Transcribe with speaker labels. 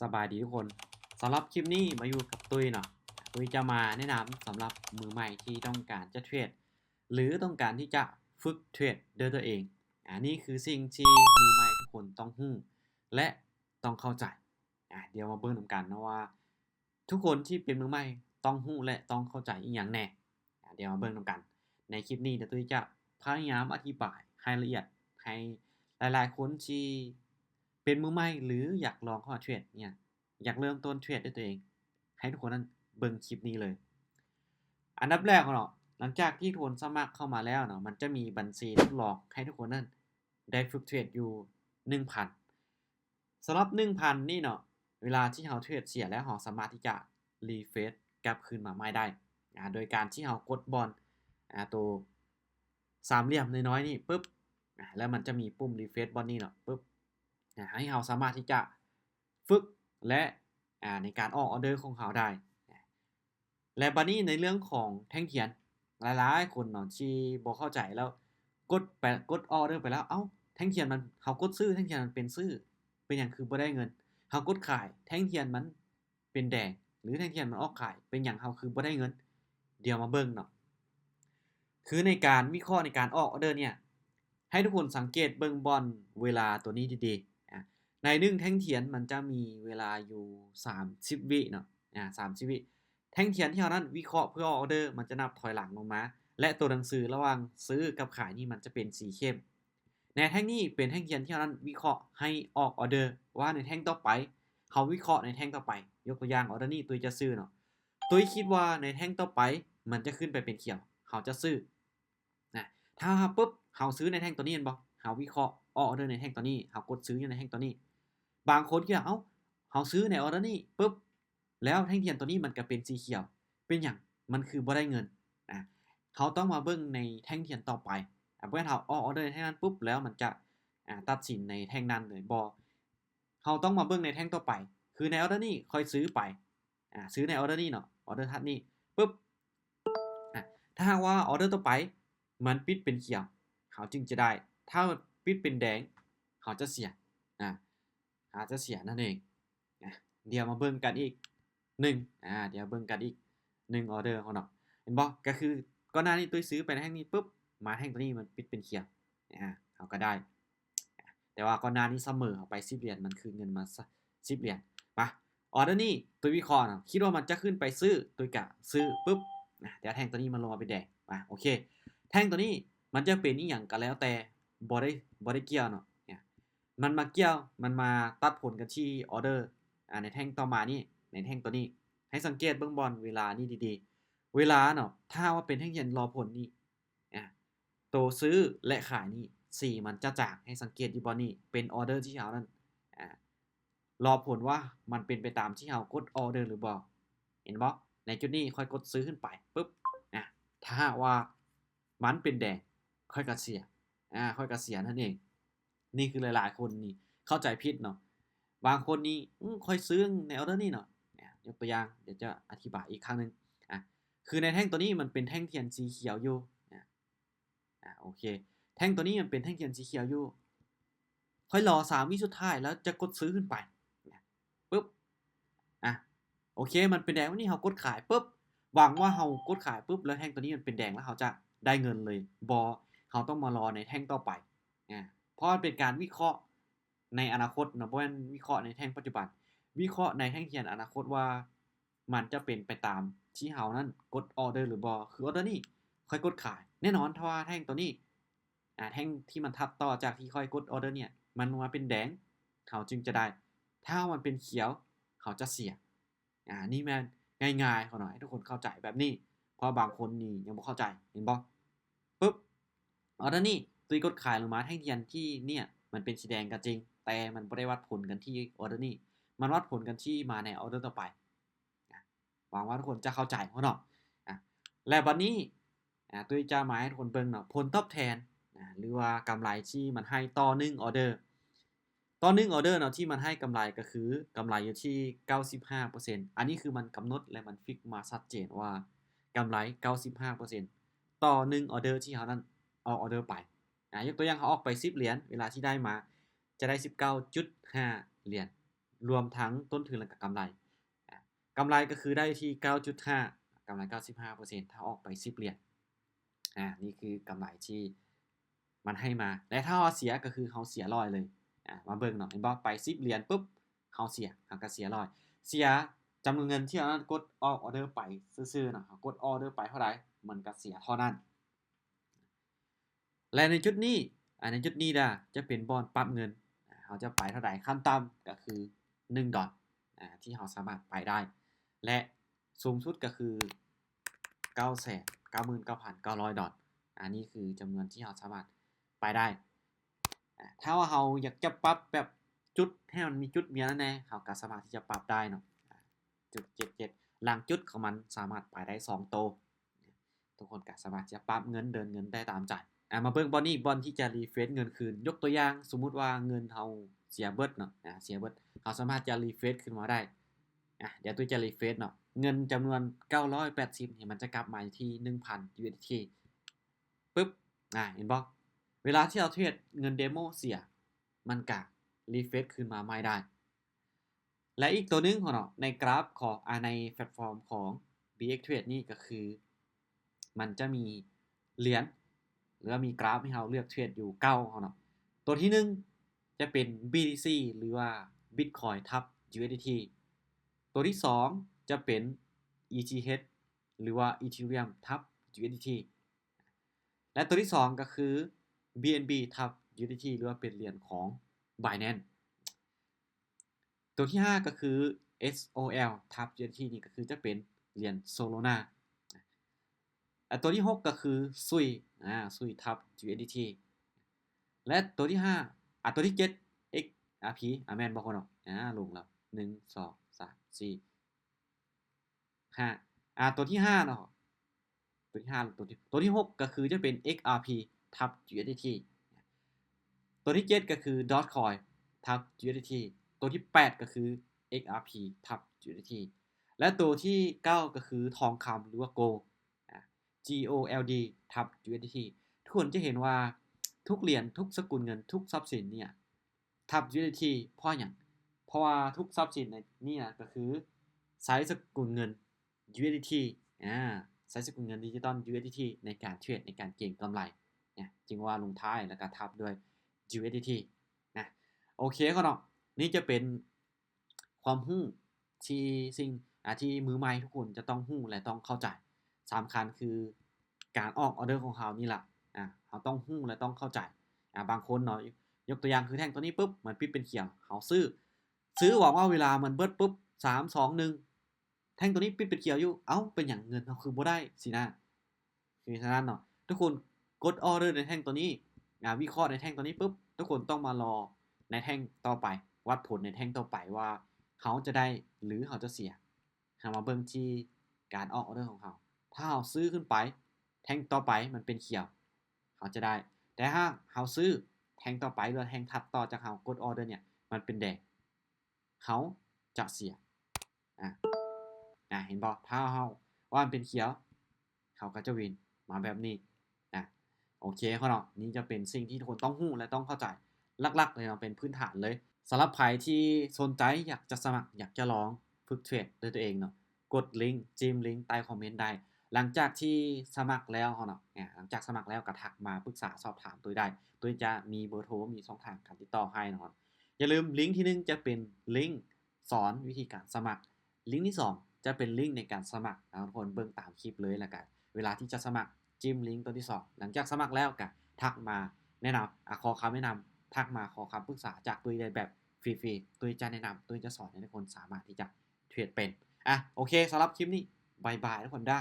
Speaker 1: สบายดีทุกคนสำหรับคลิปนี้มาอยู่กับตุ้ยเนาะตุ้ยจะมาแนะนำสำหรับมือใหม่ที่ต้องการจะเทรดหรือต้องการที่จะฝึกเทรดด้วยตัวเองอันนี้คือสิ่งที่มือใหม่ทุกคนต้องรู้และต้องเข้าใจเดี๋ยวมาเบิ่งนำกันนะว่าทุกคนที่เป็นมือใหม่ต้องรู้และต้องเข้าใจอีกอย่างแน่เดี๋ยวมาเบิ่งนำกันในคลิปนี้เดี๋ยวตุ้ยจะพยายามอธิบายให้ละเอียดให้หลายๆคนที่เป็นมือใหม่หรืออยากลองเข้ามาเทรดเนี่ย อยากเริ่มต้นเทรดด้วยตัวเองให้ทุกคนนั้นเบิ่งคลิปนี้เลยอันดับแรกเนาะหลังจากที่ทุกคนสมัครเข้ามาแล้วเนาะมันจะมีบัญชีทดลองให้ทุกคนนั้นได้ฝึกเทรดอยู่ 1,000 สำหรับ 1,000 นี่เนาะเวลาที่เราเทรดเสียแล้วเราสามารถที่จะรีเฟรชกลับคืนมาใหม่ได้โดยการที่เรากดบอลตัวสามเหลี่ยมน้อยๆนี่ปึ๊บแล้วมันจะมีปุ่มรีเฟรชบอลนี่เนาะปึ๊บให้เราสามารถที่จะฝึกและในการออกออเดอร์ของเขาได้และบัดนี้ในเรื่องของแท่งเทียนหลายๆคนเนาะที่บ่เข้าใจแล้วกดออเดอร์ไปแล้วเอ้าแท่งเทียนมันเขากดซื้อแท่งเทียนมันเป็นซื้อเป็นหยังคือบ่ได้เงินเขากดขายแท่งเทียนมันเป็นแดงหรือแท่งเทียนมันออกขายเป็นหยังเขาคือบ่ได้เงินเดี๋ยวมาเบิ่งเนาะคือในการวิเคราะห์ในการออกออเดอร์เนี่ยให้ทุกคนสังเกตเบิ่งบอลเวลาตัวนี้ดีๆใน1แท่งเทียนมันจะมีเวลาอยู่30วิเนาะ30วิแท่งเทียนที่เรานั้นวิเคราะห์เพื่อออกออเดอร์มันจะนับถอยหลังลงมาและตัวหนังสือระหว่างซื้อกับขายนี่มันจะเป็นสีเข้มในแท่งนี้เป็นแท่งเทียนที่เรานั้นวิเคราะห์ให้ออกออเดอร์ว่าในแท่งต่อไปเขาวิเคราะห์ในแท่งต่อไปยกตัวอย่างออเดอร์นี้ตุ้ยจะซื้อเนาะตุ้ยคิดว่าในแท่งต่อไปมันจะขึ้นไปเป็นเขียวเขาจะซื้อนะถ้าปุ๊บเขาซื้อในแท่งตัวนี้เห็นบ่เขาวิเคราะห์ออกออเดอร์ในแท่งตัวนี้เขากดซื้ออยู่ในแท่งตัวนี้บางคนก็เอ้าเขาซื้อในออเดอร์นี้ปุ๊บแล้วแท่งเทียนตัวนี้มันก็เป็นสีเขียวเป็นหยังมันคือบ่ได้เงินนะเขาต้องมาเบิ่งในแท่งเทียนต่อไปเมื่อเขาออกออเดอร์ในแท่งนั้นปุ๊บแล้วมันจะตัดสินในแท่งนั้นเลยบ่เขาต้องมาเบิ่งในแท่งต่อไปคือในออเดอร์นี้ค่อยซื้อไปซื้อในออเดอร์นี้เนาะออเดอร์ถัดนี้ปุ๊บถ้าหากว่าออเดอร์ต่อไปมันปิดเป็นเขียวเขาจึงจะได้ถ้ามันปิดเป็นแดงเขาจะเสียอาจจะเสียนั่นเองเดี๋ยวมาเบิ่งกันอีก1เดี๋ยวเบิ่งกันอีก1ออเดอร์เขาเนาะเห็นบ่ก็คือก่อนหน้านี้ตุ้ยซื้อไปในแท่งนี้ปุ๊บมาแท่งตัวนี้มันปิดเป็นเขียวเขาก็ได้แต่ว่าก่อนหน้านี้เสมอเขาไป10เหรียญมันคืนเงินมา10เหรียญมาออเดอร์นี้ตุ้ยวิเคราะห์นะคิดว่ามันจะขึ้นไปซื้อตุ้ยกะซื้อปุ๊บเดี๋ยวแท่งตัวนี้มันลงมาเป็นแดงโอเคแท่งตัวนี้มันจะเป็นอีหยังก็แล้วแต่บ่ได้เกี่ยวเนาะมันมาเกี่ยวมันมาตัดผลกันที่ออเดอร์ในแท่งต่อมานี่ในแท่งตัวนี้ให้สังเกตเบิ่งบอลเวลานี่ดีๆเวลาเนาะถ้าว่าเป็นแท่งเทียนรอผลนี่ตัวซื้อและขายนี่สีมันจะจางให้สังเกตอยู่บ่นี่เป็นออเดอร์ที่เรานั้นรอผลว่ามันเป็นไปตามที่เรากดออเดอร์หรือบ่เห็นบ่ในจุดนี้ค่อยกดซื้อขึ้นไปปึ๊บถ้าว่ามันเป็นแดงค่อยกะเสียค่อยกะเสียนั่นเองนี่คือหลายๆคนนี่เข้าใจผิดเนาะบางคนนี่ค่อยซื้อในออเดอร์นี้เนาะยกตัวอย่างเดี๋ยวจะอธิบายอีกครั้งหนึ่งคือในแท่งตัวนี้มันเป็นแท่งเทียนสีเขียวอยู่โอเคแท่งตัวนี้มันเป็นแท่งเทียนสีเขียวอยู่ค่อยรอ3วิสุดท้ายแล้วจะกดซื้อขึ้นไปปึ๊บโอเคมันเป็นแดงวันนี้เรากดขายปุ๊บหวังว่าเรากดขายปุ๊บแล้วแท่งตัวนี้มันเป็นแดงแล้วเราจะได้เงินเลยบ่เราต้องมารอในแท่งต่อไปเพราะมันเป็นการวิเคราะห์ในอนาคตเนาะบ่แม่นวิเคราะห์ในแท่งปัจจุบันวิเคราะห์ในแท่งเทียนอนาคตว่ามันจะเป็นไปตามที่เรานั้นกดออร์เดอร์หรือบ่คือออร์เดอร์นี้ค่อยกดขายแน่นอนถ้าว่าแท่งตัวนี้แท่งที่มันถัดต่อจากที่ค่อยกดออร์เดอร์เนี่ยมันมาเป็นแดงเขาจึงจะได้ถ้ามันเป็นเขียวเขาจะเสียนี่แม่นง่ายๆเขาหน่อยให้ทุกคนเข้าใจแบบนี้เพราะบางคนนี่ยังบ่เข้าใจเห็นบ่ปึ๊บออร์เดอร์นี้ตุ้ยกดขายลงมาแท่งเทียนที่เนี่ยมันเป็นสีแดงก็จริงแต่มันบ่ได้วัดผลกันที่ออร์เดอร์นี้มันวัดผลกันที่มาในออร์เดอร์ต่อไปหวังว่าทุกคนจะเข้าใจเนาะและบัดนี้ตุ้ยจะมาให้ทุกคนเบิ่งเนาะผลตอบแทนหรือว่ากำไรที่มันให้ต่อ1ออร์เดอร์ต่อ1ออร์เดอร์เนาะที่มันให้กำไรก็คือกำไรอยู่ที่ 95% อันนี้คือมันกำหนดและมันฟิกมาชัดเจนว่ากำไร 95% ต่อ1ออร์เดอร์ที่เรานั้นออกออร์เดอร์ไปยกตัวอย่างเขาออกไป10เหรียญเวลาที่ได้มาจะได้ 19.5 เหรียญ รวมทั้งต้นทุนและก็กำไรกำไรก็คือได้ที่ 9.5 กำไร 95% ถ้าออกไป10เหรียญนี่คือกำไรที่มันให้มาและถ้าเราเสียก็คือเขาเสียร้อยเลยมาเบิ่งเนาะเห็นบ่ไป10เหรียญปุ๊บเขาเสียเขาก็เสียร้อยเสียจำนวนเงินที่เรากดออกออเดอร์ไปซื่อๆเนาะกดออเดอร์ไปเท่าไหร่มันก็เสียเท่านั้นและในจุดนี้จะเป็นบอนปรับเงินเขาจะไปเท่าไหร่ขั้นต่ำก็คือ$1ที่เราสามารถไปได้และสูงสุดก็คือ$999,900อันนี้คือจำนวนที่เราสามารถไปได้ถ้าว่าเราอยากจะปรับแบบจุดให้มันมีจุดเมียนั่นแน่เราก็สามารถที่จะปรับได้เนาะจุด77หลังจุดของมันสามารถไปได้2โตทุกคนก็สามารถจะปรับเงินเดินเงินได้ตามใจมาเบิ่งบอลนี่บอลที่จะรีเฟรชเงินคืนยกตัวอย่างสมมุติว่าเงินเราเสียเบิดเนาะเสียเบิดเราสามารถจะรีเฟรชขึ้นมาได้เดี๋ยวตัวจะรีเฟรชเนาะเงินจำนวน980เนี่ยมันจะกลับมาที่ 1,000 USDT ปึ๊บเห็นบ่เวลาที่เราเทรดเงินเดโมเสียมันก็รีเฟรชขึ้นมาใหม่ได้และอีกตัวนึงของเนาะในกราฟของในแพลตฟอร์มของ BX Trade นี่ก็คือมันจะมีเหรียญหรือว่ามีกราฟให้เราเลือกเทรดอยู่9ของเนาะตัวที่1จะเป็น BTC หรือว่า Bitcoin ทับ USDT ตัวที่2จะเป็น ETH หรือว่า Ethereum ทับ USDT และตัวที่2ก็คือ BNB ทับ USDT หรือว่าเป็นเหรียญของ Binance ตัวที่5ก็คือ SOL ทับ USDT นี่ก็คือจะเป็นเหรียญ Solana ตัวที่6ก็คือ Sui Sui ทับ USDT และตัวที่5ตัวที่7 XRP แม่นบ่คนเนาะลงแล้ว1 2 3 4 5ตัวที่5เนาะตัวที่5ตัวที่6ก็คือจะเป็น XRP ทับ USDT ตัวที่7ก็คือ Dogecoin ทับ USDT ตัวที่8ก็คือ XRP ทับ USDT และตัวที่9ก็คือทองคำหรือว่า GOLD ทับ USDT ทุกคนจะเห็นว่าทุกเหรียญทุกสกุลเงินทุกทรัพย์สินเนี่ยทับ USDT เพราะอย่างเพราะว่าทุกทรัพย์สินในนี่นะก็คือใช้สกุลเงิน USDT ใช้สกุลเงินดิจิตอล USDT ในการเทรดในการเก็งกำไรจึงว่าลงท้ายแล้วก็ทับด้วย USDT นะโอเคก็เนาะนี่จะเป็นความรู้ที่สิ่งที่มือใหม่ทุกคนจะต้องรู้และต้องเข้าใจสำคัญคือการออกออเดอร์ของเขานี่แหละเขาต้องรู้และต้องเข้าใจบางคนเนาะยกตัวอย่างคือแท่งตัวนี้ปุ๊บมันปิดเป็นเขียวเขาซื้อหวังว่าเวลามันเบิดปุ๊บ3 2 1แท่งตัวนี้ปิดเป็นเขียวอยู่เป็นอย่างเงินเขาคือบ่ได้สินะคือฉะนั้นเนาะทุกคนกดออเดอร์ในแท่งตัวนี้วิเคราะห์ในแท่งตัวนี้ปุ๊บทุกคนต้องมารอในแท่งต่อไปวัดผลในแท่งต่อไปว่าเขาจะได้หรือเขาจะเสียมาเบิ่งที่การออกออเดอร์ของเขาถ้าเขาซื้อขึ้นไปแท่งต่อไปมันเป็นเขียวเขาจะได้แต่ถ้าเขาซื้อแท่งต่อไปหรือแท่งถัดต่อจากเขากดออเดอร์เนี่ยมันเป็นแดงเขาจะเสียเห็นบ่ถ้าเขาว่ามันเป็นเขียวเขาก็จะวินมาแบบนี้โอเคเขาเนาะนี่จะเป็นสิ่งที่ทุกคนต้องรู้และต้องเข้าใจหลักๆเลยเนาะเป็นพื้นฐานเลยสำหรับใครที่สนใจอยากจะสมัครอยากจะลองฝึกเทรดด้วยตัวเองเนาะกดลิงก์จิ้มลิงก์ใต้คอมเมนต์ได้หลังจากที่สมัครแล้วเนาะหลังจากสมัครแล้วก็ทักมาปรึกษาสอบถามตัวได้ตัวจะมีเบอร์โทรมีช่องทางการติดต่อให้เนาะอย่าลืมลิงก์ที่1จะเป็นลิงก์สอนวิธีการสมัครลิงก์ที่2จะเป็นลิงก์ในการสมัครทุกคนเบิ่งตามคลิปเลยแล้วกันเวลาที่จะสมัครจิ้มลิงก์ตัวที่2หลังจากสมัครแล้วก็ทักมาแนะนำขอคำแนะนำทักมาขอคำปรึกษาจากตัวได้แบบฟรีๆตัวจะแนะนำตัวจะสอนให้ทุกคนสามารถที่จะเทรดเป็นโอเคสำหรับคลิปนี้บายบายทุกคนได้